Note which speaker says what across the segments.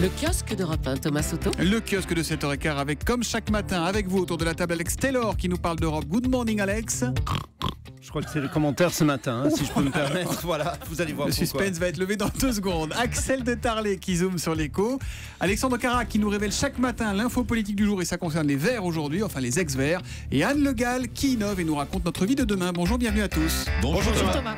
Speaker 1: Le kiosque d'Europe 1, Thomas Soto.
Speaker 2: Le kiosque de 7h15 avec, comme chaque matin, avec vous autour de la table, Alex Taylor qui nous parle d'Europe. Good morning, Alex.
Speaker 3: Je crois que c'est le commentaire ce matin, si je peux me permettre. Voilà, vous allez voir.
Speaker 2: Le suspense va être levé dans 2 secondes. Axel de Tarlet qui zoome sur l'écho. Alexandre Carac qui nous révèle chaque matin l'info politique du jour et ça concerne les Verts aujourd'hui, enfin les ex-Verts. Et Anne Le Gall qui innove et nous raconte notre vie de demain. Bonjour, bienvenue à tous.
Speaker 3: Bonjour
Speaker 1: Thomas.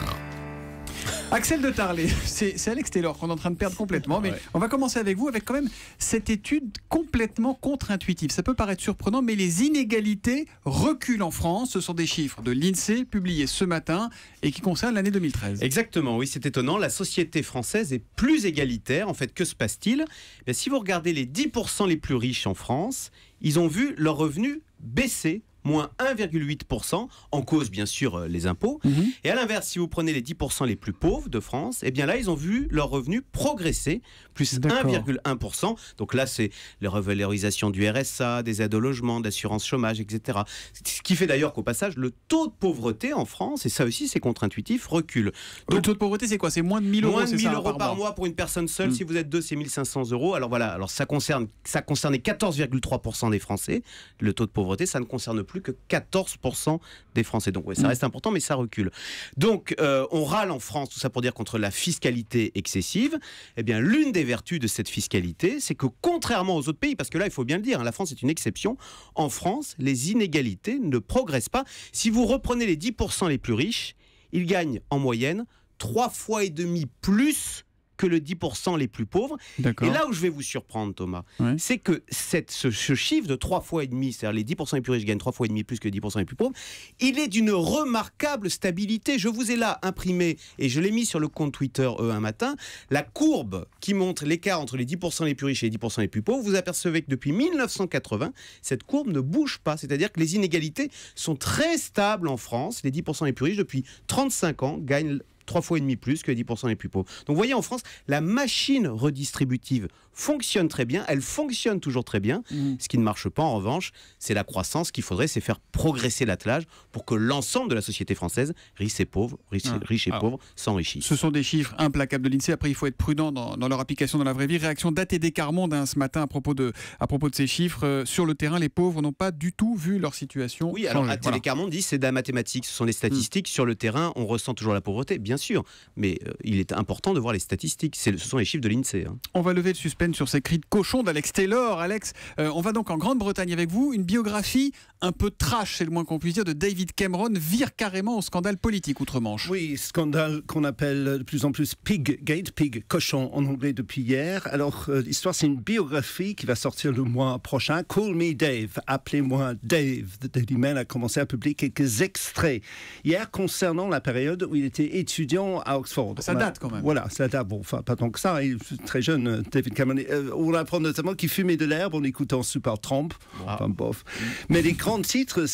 Speaker 2: Axel de Tarlet, c'est Alex Taylor qu'on est en train de perdre complètement, mais on va commencer avec vous, avec quand même cette étude complètement contre-intuitive. Ça peut paraître surprenant, mais les inégalités reculent en France. Ce sont des chiffres de l'INSEE publiés ce matin et qui concernent l'année 2013.
Speaker 4: Exactement, oui, c'est étonnant. La société française est plus égalitaire. En fait, que se passe-t-il ? Si vous regardez les 10% les plus riches en France, ils ont vu leurs revenus baisser, moins 1,8%, en cause bien sûr les impôts. Et à l'inverse, si vous prenez les 10% les plus pauvres de France, eh bien là, ils ont vu leurs revenus progresser, plus 1,1%. Donc là, c'est les revalorisations du RSA, des aides au logement, de l'assurance chômage, etc. Ce qui fait d'ailleurs qu'au passage, le taux de pauvreté en France, et ça aussi c'est contre-intuitif, recule.
Speaker 2: Donc, le taux de pauvreté, c'est quoi ? C'est moins de 1000 euros,
Speaker 4: moins de 1000 euros
Speaker 2: par
Speaker 4: par mois pour une personne seule. Si vous êtes deux, c'est 1500 euros. Alors voilà, alors ça concernait 14,3% des Français. Le taux de pauvreté, ça ne concerne plus que 14% des Français. Donc ouais, ça reste important, mais ça recule. Donc on râle en France, tout ça pour dire contre la fiscalité excessive. Eh bien, l'une des vertus de cette fiscalité, c'est que contrairement aux autres pays, parce que là, il faut bien le dire, la France est une exception, en France, les inégalités ne progressent pas. Si vous reprenez les 10% les plus riches, ils gagnent en moyenne 3,5 fois plus que le 10% les plus pauvres. Et là où je vais vous surprendre, Thomas, c'est que ce chiffre de 3,5 fois, c'est-à-dire les 10% les plus riches gagnent 3,5 fois plus que les 10% les plus pauvres, il est d'une remarquable stabilité. Je vous ai là imprimé, et je l'ai mis sur le compte Twitter un matin, la courbe qui montre l'écart entre les 10% les plus riches et les 10% les plus pauvres. Vous apercevez que depuis 1980, cette courbe ne bouge pas. C'est-à-dire que les inégalités sont très stables en France. Les 10% les plus riches, depuis 35 ans, gagnent 3,5 fois plus que les 10% les plus pauvres. Donc vous voyez, en France, la machine redistributive fonctionne très bien, elle fonctionne toujours très bien. Ce qui ne marche pas, en revanche, c'est la croissance. Ce qu'il faudrait, c'est faire progresser l'attelage pour que l'ensemble de la société française, riches et pauvres, pauvres, s'enrichissent.
Speaker 2: Ce sont des chiffres implacables de l'INSEE. Après, il faut être prudent dans leur application dans la vraie vie. Réaction d'ATD Carmonde ce matin à propos de ces chiffres. Sur le terrain, les pauvres n'ont pas du tout vu leur situation changer.
Speaker 4: Alors ATD Carmonde dit c'est de la mathématique, ce sont des statistiques. Sur le terrain, on ressent toujours la pauvreté, bien sûr, mais il est important de voir les statistiques. Ce sont les chiffres de l'INSEE.
Speaker 2: On va lever le suspense sur ces cris de cochon d'Alex Taylor. Alex, on va donc en Grande-Bretagne avec vous. Une biographie un peu trash, c'est le moins qu'on puisse dire, de David Cameron vire carrément au scandale politique outre-Manche.
Speaker 3: Oui, scandale qu'on appelle de plus en plus Piggate, pig, cochon en anglais depuis hier. Alors, l'histoire, c'est une biographie qui va sortir le mois prochain. Call me Dave, appelez-moi Dave. The Daily Mail a commencé à publier quelques extraits hier concernant la période où il était étudiant à Oxford.
Speaker 2: Ça date quand même.
Speaker 3: Voilà, ça date. Bon, enfin, pas tant que ça. Il est très jeune, David Cameron. On apprend notamment qu'il fumait de l'herbe en écoutant Supertramp. Enfin, bof. Mais les grands titres,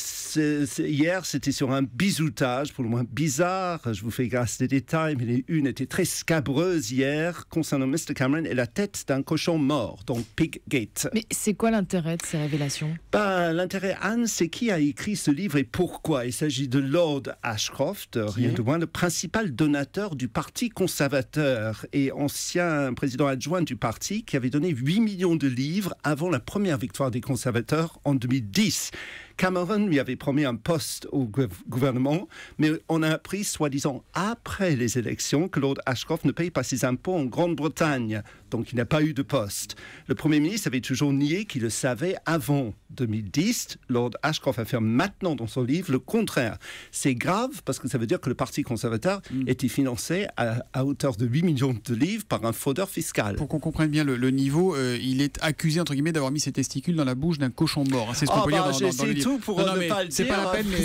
Speaker 3: hier, c'était sur un bisoutage, pour le moins bizarre. Je vous fais grâce des détails, mais les unes étaient très scabreuses hier concernant Mr. Cameron et la tête d'un cochon mort, donc Piggate.
Speaker 1: Mais c'est quoi l'intérêt de ces révélations ?
Speaker 3: L'intérêt, Anne, c'est qui a écrit ce livre et pourquoi. Il s'agit de Lord Ashcroft, rien de moins, le principal donateur du Parti conservateur et ancien président adjoint du parti qui avait donné 8 millions de livres avant la première victoire des conservateurs en 2010. Cameron lui avait promis un poste au gouvernement, mais on a appris, soi-disant, après les élections, que Lord Ashcroft ne paye pas ses impôts en Grande-Bretagne, donc il n'a pas eu de poste. Le Premier ministre avait toujours nié qu'il le savait avant 2010. Lord Ashcroft affirme maintenant dans son livre le contraire. C'est grave parce que ça veut dire que le Parti conservateur était financé à hauteur de 8 millions de livres par un fraudeur fiscal.
Speaker 2: Pour qu'on comprenne bien le niveau, il est accusé, entre guillemets, d'avoir mis ses testicules dans la bouche d'un cochon mort. C'est ce qu'on peut lire dans le livre.
Speaker 3: Pour ne pas le dire,
Speaker 2: c'est pas la peine, mais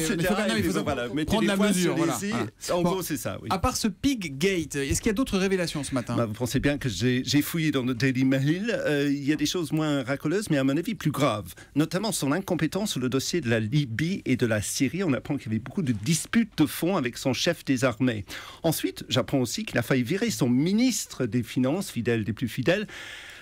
Speaker 2: il faut prendre la mesure.
Speaker 3: En gros, c'est ça. Oui.
Speaker 2: À part ce Piggate, est-ce qu'il y a d'autres révélations ce matin ?
Speaker 3: Vous pensez bien que j'ai fouillé dans le Daily Mail. Il y a des choses moins racoleuses, mais à mon avis plus graves. Notamment son incompétence sur le dossier de la Libye et de la Syrie. On apprend qu'il y avait beaucoup de disputes de fond avec son chef des armées. Ensuite, j'apprends aussi qu'il a failli virer son ministre des Finances, fidèle des plus fidèles,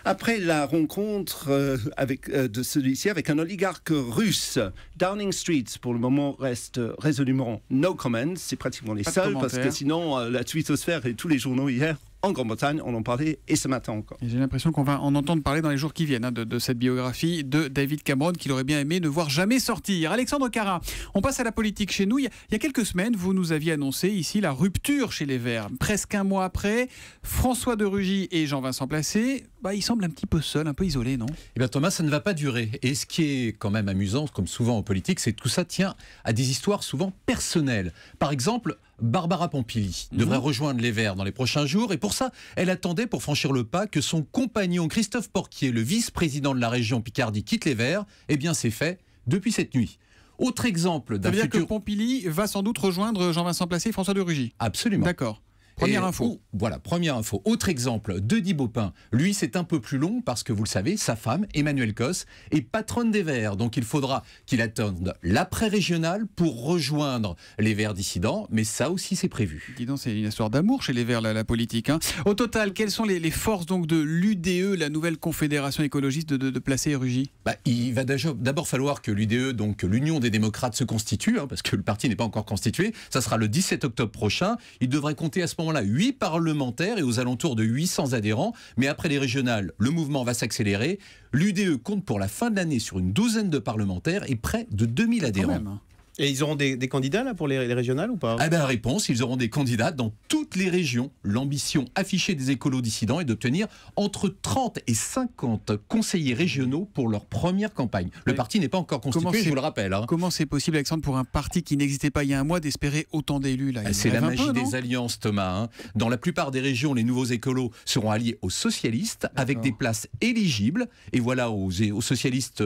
Speaker 3: après la rencontre de celui-ci avec un oligarque russe. Downing Street, pour le moment, reste résolument no comment. C'est pratiquement les seuls, parce que sinon, la twittosphère et tous les journaux hier en Grande-Bretagne, on en parlait et ce matin encore.
Speaker 2: J'ai l'impression qu'on va en entendre parler dans les jours qui viennent de cette biographie de David Cameron qu'il aurait bien aimé ne voir jamais sortir. Alexandre Carra, on passe à la politique chez nous. Il y a quelques semaines, vous nous aviez annoncé ici la rupture chez les Verts. Presque un mois après, François de Rugy et Jean-Vincent Placé, ils semblent un petit peu seuls, un peu isolés, non ?
Speaker 5: Eh bien Thomas, ça ne va pas durer. Et ce qui est quand même amusant, comme souvent en politique, c'est que tout ça tient à des histoires souvent personnelles. Par exemple, Barbara Pompili devrait rejoindre les Verts dans les prochains jours et pour ça, elle attendait pour franchir le pas que son compagnon Christophe Porquier, le vice-président de la région Picardie, quitte les Verts. Eh bien c'est fait depuis cette nuit. Autre exemple d'un
Speaker 2: futur... Ça veut dire que
Speaker 5: futur...
Speaker 2: Pompili va sans doute rejoindre Jean-Vincent Placé et François de Rugy.
Speaker 5: Absolument.
Speaker 2: D'accord. Première info.
Speaker 5: Voilà, première info. Autre exemple, Denis Baupin. Lui, c'est un peu plus long parce que, vous le savez, sa femme, Emmanuelle Cos, est patronne des Verts. Donc, il faudra qu'il attende l'après-régional pour rejoindre les Verts dissidents. Mais ça aussi, c'est prévu.
Speaker 2: Dis donc, c'est une histoire d'amour chez les Verts, la politique. Hein. Au total, quelles sont les forces donc, de l'UDE, la nouvelle confédération écologiste de Placé et Rugy ?
Speaker 5: Il va d'abord falloir que l'UDE, donc l'Union des démocrates, se constitue, parce que le parti n'est pas encore constitué. Ça sera le 17 octobre prochain. Il devrait compter à ce moment-là 8 parlementaires et aux alentours de 800 adhérents. Mais après les régionales, le mouvement va s'accélérer. L'UDE compte pour la fin de l'année sur une douzaine de parlementaires et près de 2000 adhérents.
Speaker 4: Et ils auront des candidats là pour les régionales ou pas ?
Speaker 5: Réponse, ils auront des candidats dans toutes les régions. L'ambition affichée des écolos dissidents est d'obtenir entre 30 et 50 conseillers régionaux pour leur première campagne. Le parti n'est pas encore constitué, je vous le rappelle.
Speaker 2: Comment c'est possible, Alexandre, pour un parti qui n'existait pas il y a un mois d'espérer autant d'élus là ?
Speaker 5: C'est la magie des alliances, Thomas. Dans la plupart des régions, les nouveaux écolos seront alliés aux socialistes avec des places éligibles. Et voilà aux socialistes,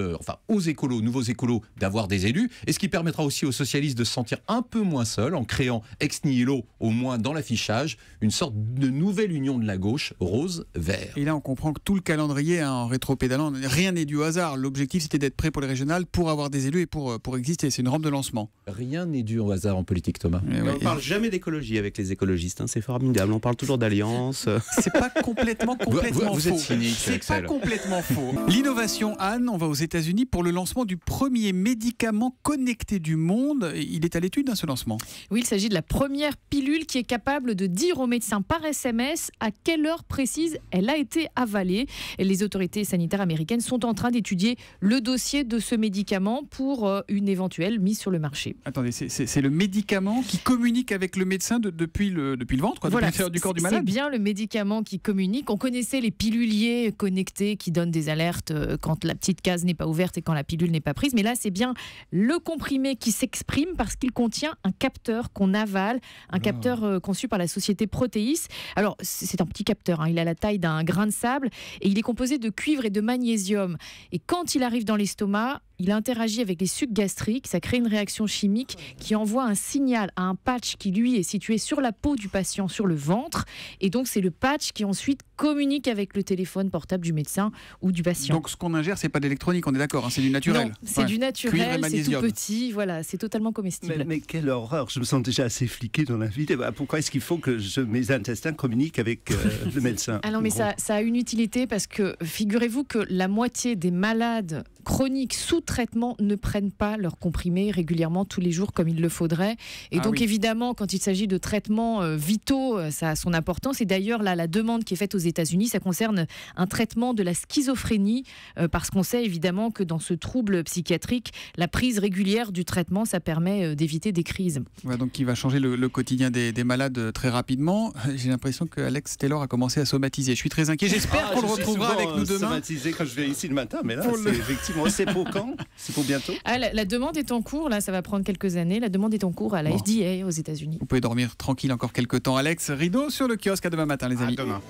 Speaker 5: aux écolos, nouveaux écolos, d'avoir des élus. Et ce qui permettra aussi aux socialistes de se sentir un peu moins seuls en créant ex nihilo, au moins dans l'affichage, une sorte de nouvelle union de la gauche, rose-vert.
Speaker 2: Et là, on comprend que tout le calendrier, en rétro-pédalant, rien n'est dû au hasard. L'objectif, c'était d'être prêt pour les régionales, pour avoir des élus et pour exister. C'est une rampe de lancement.
Speaker 5: Rien n'est dû au hasard en politique, Thomas.
Speaker 4: On ne parle jamais d'écologie avec les écologistes. C'est formidable. On parle toujours d'alliance.
Speaker 2: C'est pas complètement
Speaker 5: vous
Speaker 2: faux.
Speaker 5: êtes cynique,
Speaker 2: c'est pas complètement faux. L'innovation, Anne, on va aux États-Unis pour le lancement du premier médicament connecté du monde. Il est à l'étude, ce lancement.
Speaker 1: Oui, il s'agit de la première pilule qui est capable de dire au médecin par SMS à quelle heure précise elle a été avalée. Et les autorités sanitaires américaines sont en train d'étudier le dossier de ce médicament pour une éventuelle mise sur le marché.
Speaker 2: Attendez, c'est le médicament qui communique avec le médecin depuis le ventre, depuis l'intérieur du corps du malade ?
Speaker 1: C'est bien le médicament qui communique. On connaissait les piluliers connectés qui donnent des alertes quand la petite case n'est pas ouverte et quand la pilule n'est pas prise. Mais là, c'est bien le comprimé qui s'exprime parce qu'il contient un capteur qu'on avale, un capteur conçu par la société Proteus. Alors, c'est un petit capteur, il a la taille d'un grain de sable et il est composé de cuivre et de magnésium. Et quand il arrive dans l'estomac, il interagit avec les sucs gastriques, ça crée une réaction chimique qui envoie un signal à un patch qui, lui, est situé sur la peau du patient, sur le ventre. Et donc, c'est le patch qui ensuite communique avec le téléphone portable du médecin ou du patient.
Speaker 2: Donc, ce qu'on ingère, c'est pas d'électronique, on est d'accord, c'est du naturel.
Speaker 1: Non, c'est du naturel, c'est tout petit, voilà, c'est totalement comestible.
Speaker 3: Mais quelle horreur, je me sens déjà assez fliqué dans la vie. Pourquoi est-ce qu'il faut que mes intestins communiquent avec le médecin ?
Speaker 1: Alors, mais ça a une utilité parce que, figurez-vous que la moitié des malades chroniques sous traitement ne prennent pas leurs comprimés régulièrement tous les jours comme il le faudrait. Et donc évidemment, quand il s'agit de traitements vitaux, ça a son importance. Et d'ailleurs, là, la demande qui est faite aux États-Unis, ça concerne un traitement de la schizophrénie, parce qu'on sait évidemment que dans ce trouble psychiatrique, la prise régulière du traitement, ça permet d'éviter des crises.
Speaker 2: Ouais, donc qui va changer le quotidien des malades très rapidement. J'ai l'impression que Alex Taylor a commencé à somatiser. Je suis très inquiet. J'espère qu'on le retrouvera avec nous demain.
Speaker 3: Somatisé quand je vais ici le matin, mais là, c'est effectivement, c'est pour quand ? C'est pour bientôt ?
Speaker 1: La demande est en cours, là, ça va prendre quelques années. La demande est en cours à la FDA aux États-Unis.
Speaker 2: Vous pouvez dormir tranquille encore quelques temps. Alex, rideau sur le kiosque. À demain matin, les amis.
Speaker 3: À demain.